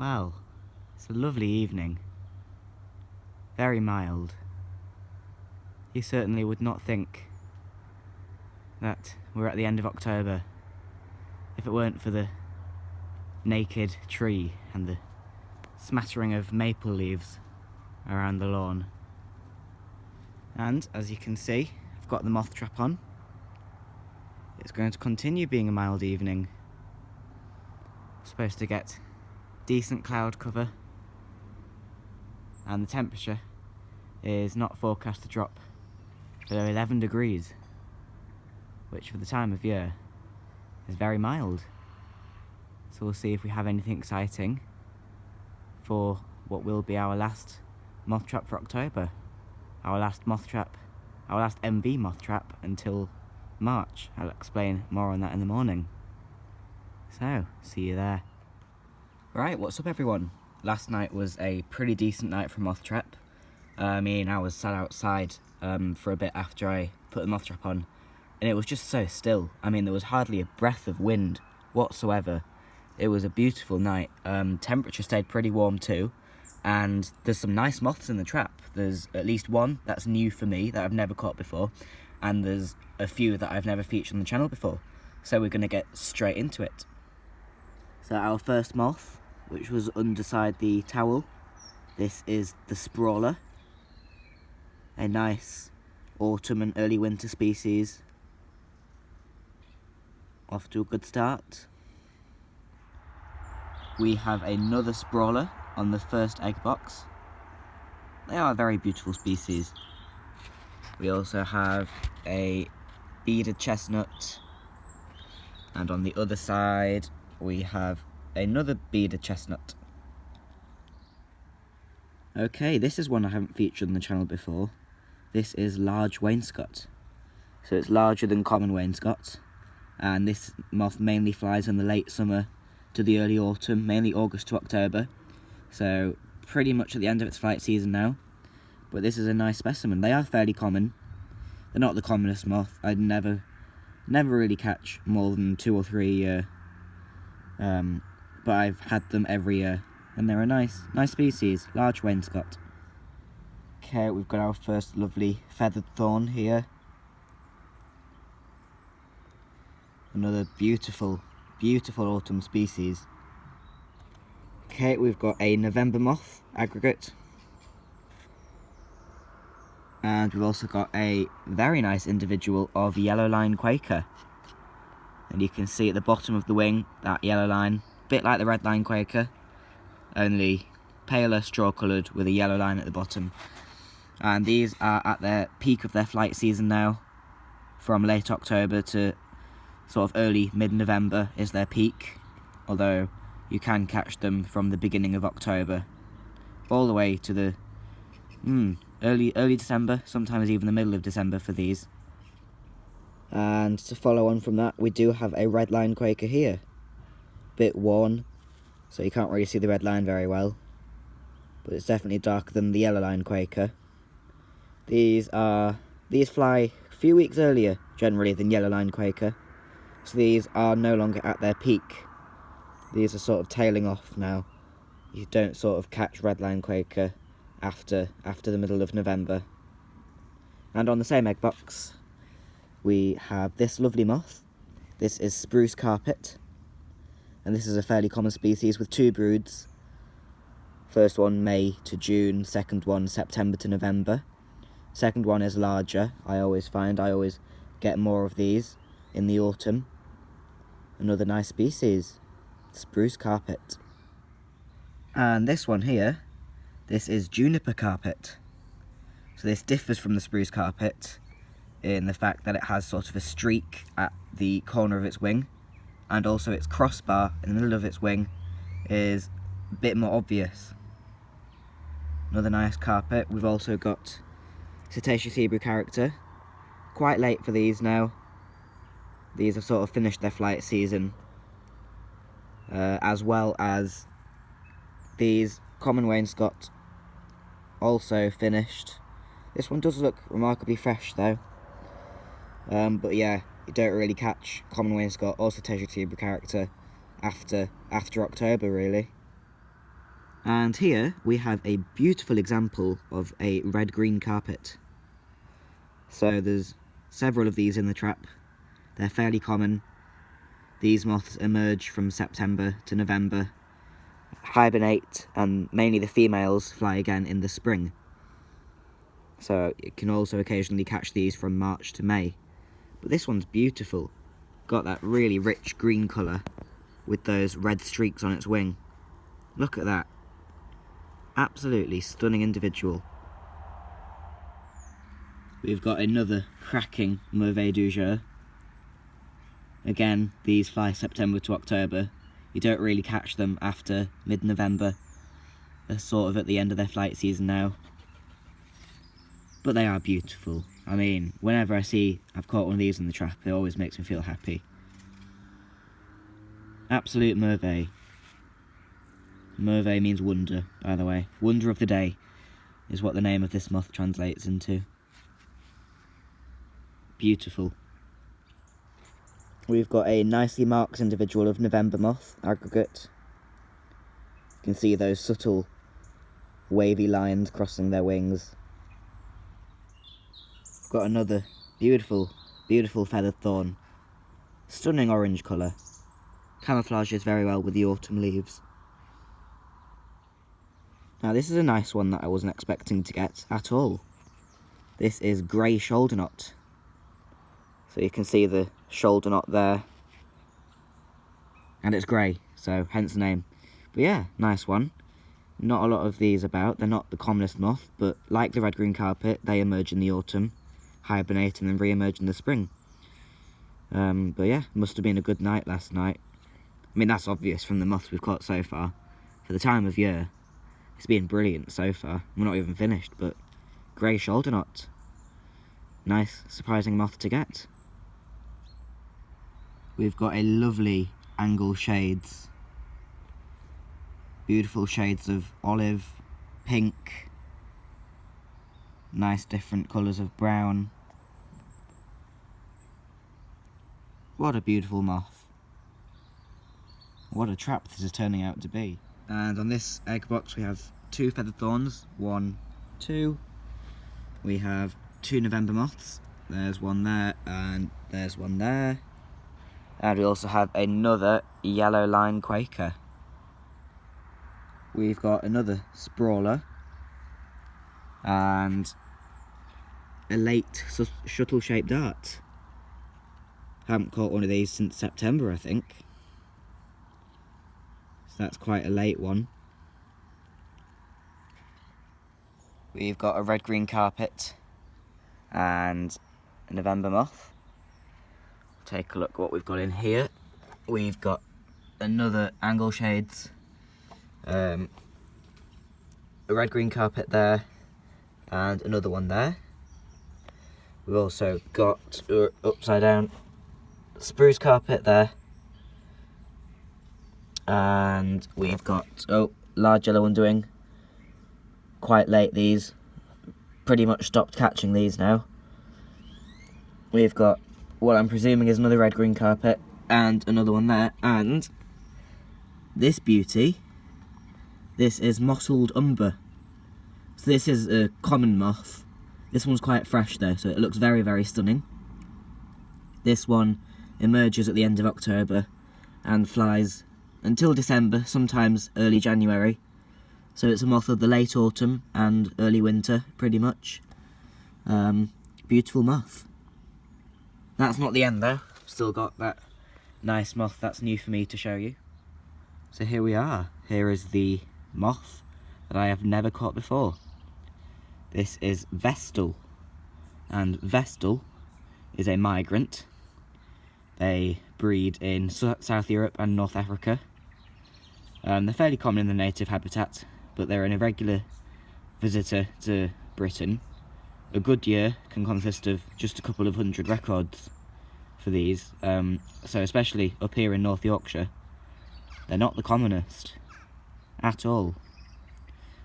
Well, it's a lovely evening. Very mild. You certainly would not think that we're at the end of October if it weren't for the naked tree and the smattering of maple leaves around the lawn. And as you can see, I've got the moth trap on. It's going to continue being a mild evening. Supposed to get decent cloud cover, and the temperature is not forecast to drop below 11 degrees, which for the time of year is very mild. So we'll see if we have anything exciting for what will be our last moth trap for October. Our last MV moth trap until March. I'll explain more on that in the morning. So, see you there. Right, what's up everyone? Last night was a pretty decent night for moth trap. I was sat outside for a bit after I put the moth trap on, and it was just so still. There was hardly a breath of wind whatsoever. It was a beautiful night. Temperature stayed pretty warm too, and there's some nice moths in the trap. There's at least one that's new for me that I've never caught before, and there's a few that I've never featured on the channel before. So we're going to get straight into it. So our first moth, which was underside the towel, this is the sprawler, a nice autumn and early winter species. Off to a good start. We have another sprawler on the first egg box. They are a very beautiful species. We also have a beaded chestnut, and on the other side we have another beaded chestnut. Okay, this is one I haven't featured on the channel before. This is large wainscot. So it's larger than common wainscot, and this moth mainly flies in the late summer to the early autumn, mainly August to October. So pretty much at the end of its flight season now. But this is a nice specimen. They are fairly common. They're not the commonest moth. I'd never really catch more than 2 or 3 a year. But I've had them every year, and they're a nice species, large wainscot. Okay, we've got our first lovely feathered thorn here. Another beautiful autumn species. Okay, we've got a November moth aggregate. And we've also got a very nice individual of yellow line quaker. And you can see at the bottom of the wing, that yellow line, a bit like the red line quaker, only paler straw coloured with a yellow line at the bottom. And these are at their peak of their flight season now. From late October to sort of early mid-November is their peak, although you can catch them from the beginning of October all the way to the early December, sometimes even the middle of December for these. And to follow on from that, we do have a red line quaker here. Bit worn, so you can't really see the red line very well, but it's definitely darker than the yellow line quaker. These fly a few weeks earlier generally than yellow line quaker, so these are no longer at their peak. These are sort of tailing off now. You don't sort of catch red line quaker after the middle of November. And on the same egg box we have this lovely moth. This is spruce carpet, and this is a fairly common species with 2 broods. First one May to June, second one September to November. Second one is larger, I always get more of these in the autumn. Another nice species, spruce carpet. And this one here, this is juniper carpet. So this differs from the spruce carpet in the fact that it has sort of a streak at the corner of its wing, and also its crossbar in the middle of its wing is a bit more obvious. Another nice carpet. We've also got Cetaceous Hebrew character. Quite late for these now. These have sort of finished their flight season, as well as these common wainscot also finished. This one does look remarkably fresh though. But yeah, you don't really catch common wainscot or Cetaceous Hebrew character after October really. And here we have a beautiful example of a red-green carpet. So there's several of these in the trap. They're fairly common. These moths emerge from September to November, hibernate, and mainly the females fly again in the spring. So you can also occasionally catch these from March to May. But this one's beautiful. Got that really rich green colour with those red streaks on its wing. Look at that. Absolutely stunning individual. We've got another cracking mauvais du jour. Again, these fly September to October. You don't really catch them after mid-November. They're sort of at the end of their flight season now. But they are beautiful. I mean, whenever I've caught one of these in the trap, it always makes me feel happy. Absolute mauvais. Mauvais means wonder, by the way. Wonder of the day is what the name of this moth translates into. Beautiful. We've got a nicely marked individual of November moth, aggregate. You can see those subtle wavy lines crossing their wings. Got another beautiful, beautiful feathered thorn. Stunning orange colour. Camouflages very well with the autumn leaves. Now this is a nice one that I wasn't expecting to get at all. This is grey shoulder knot. So you can see the shoulder knot there. And it's grey, so hence the name. But yeah, nice one. Not a lot of these about. They're not the commonest moth, but like the red-green carpet, they emerge in the autumn, hibernate and then re-emerge in the spring. But yeah, must have been a good night last night. I mean, that's obvious from the moths we've caught so far. For the time of year, it's been brilliant so far. We're not even finished, but grey shoulder knot. Nice, surprising moth to get. We've got a lovely angle shades. Beautiful shades of olive, pink, nice different colours of brown. What a beautiful moth. What a trap this is turning out to be. And on this egg box we have 2 feathered thorns, 1, 2. We have 2 November moths. There's one there and there's one there. And we also have another yellow line quaker. We've got another sprawler and a late shuttle-shaped dart. Haven't caught one of these since September, I think. So that's quite a late one. We've got a red-green carpet and a November moth. Take a look what we've got in here. We've got another angle shades, a red-green carpet there, and another one there. We've also got upside down spruce carpet there, and we've got large yellow underwing. Quite late these. Pretty much stopped catching these now. We've got what I'm presuming is another red-green carpet and another one there, and this beauty, this is mottled umber. So this is a common moth. This one's quite fresh though, so it looks very, very stunning. This one emerges at the end of October and flies until December, sometimes early January. So it's a moth of the late autumn and early winter, pretty much. Beautiful moth. That's not the end though. Still got that nice moth that's new for me to show you. So here we are. Here is the moth that I have never caught before. This is vestal, and vestal is a migrant. They breed in South Europe and North Africa. They're fairly common in the native habitat, but they're an irregular visitor to Britain. A good year can consist of just a couple of hundred records for these, so especially up here in North Yorkshire, they're not the commonest at all.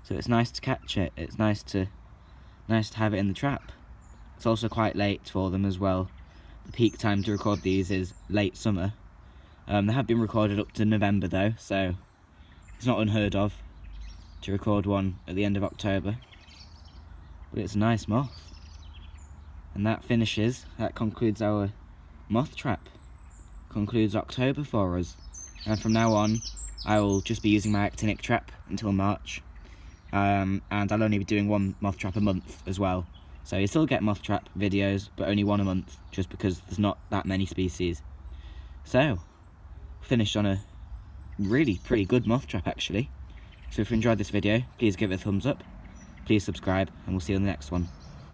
So it's nice to catch it. It's nice to have it in the trap. It's also quite late for them as well. The peak time to record these is late summer. They have been recorded up to November though, so it's not unheard of. to record one at the end of October, but it's a nice moth. And that concludes our moth trap, concludes October for us. And from now on, I will just be using my actinic trap until March, and I'll only be doing one moth trap a month as well. So you still get moth trap videos, but only one a month, just because there's not that many species. So, finished on a really pretty good moth trap actually. So if you enjoyed this video, please give it a thumbs up, please subscribe, and we'll see you on the next one.